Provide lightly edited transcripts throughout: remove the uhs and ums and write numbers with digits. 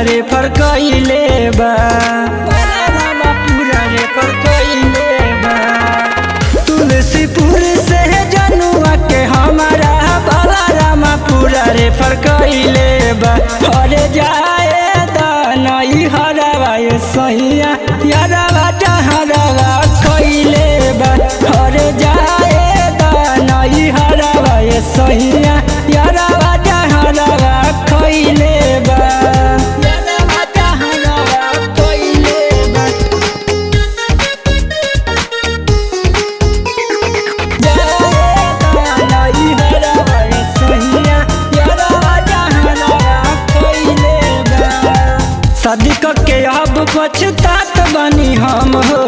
रे फरकइले बा, पूरा रे फरकइले बा। तुलसीपुर से जनुआ के हमारा बालारामा पूरा रे फरकइले बा। अरे जाए दानई हरवा सैया यारवा जहरवा खइले बा। अरे जाए दानई हरवा सैया यारवा जहरवा खइले बा। यारवा जहरवा खइले बा। जाए दानई हरवा सैया यारवा जहरवा खइले बा। शादी के अब पछतात बनी हम हो,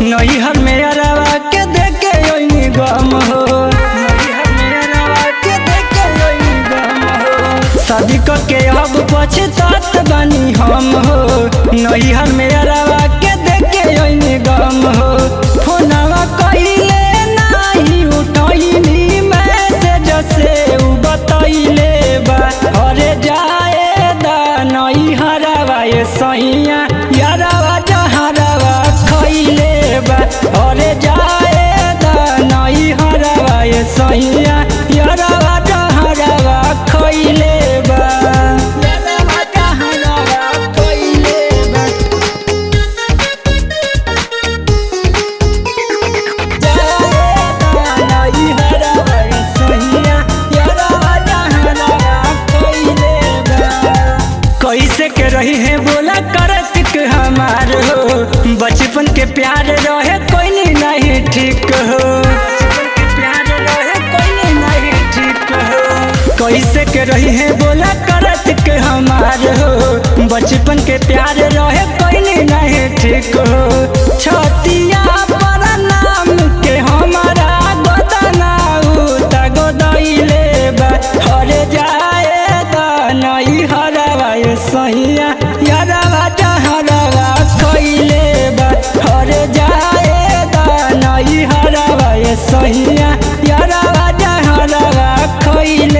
नैहर में अरवा के देखे ओइनी गम हो, नैहर में अरवा के देखे ओइनी गम हो। शादी के अब पछतात बनी हम हो, नैहर में अरवा के देखे ओइनी गम हो। फोनवा कइले नाही उठैनी मैसेज से उ बतइले बा। अरे जाए दानई हरवा सैया यारवा जहरवा खइले बा। अरे जाए दानई हरवा सैया यारवा जहरवा खइले बा। यारवा जहरवा खइले बा। जाए दानई हरवा सैया यारवा जहरवा खइले बा। कैसे के रही है बोला करतिक हमार हो, बचपन के प्यार रहे कोई नहीं ठीक हो, बचपन के प्यार रहे कोई नहीं ठीक हो। कैसे के रही है बोला करतिक हमार हो, बचपन के प्यार रहे कोई नहीं ठीक हो। छतिया पर नाम के हमारा गोदना उता गोदइले बा। अरे जाए दानई हरवा सैया यारवा जहरवा खइले बा। अरे जाए दानई हरवा सैया यारवा जहरवा खइले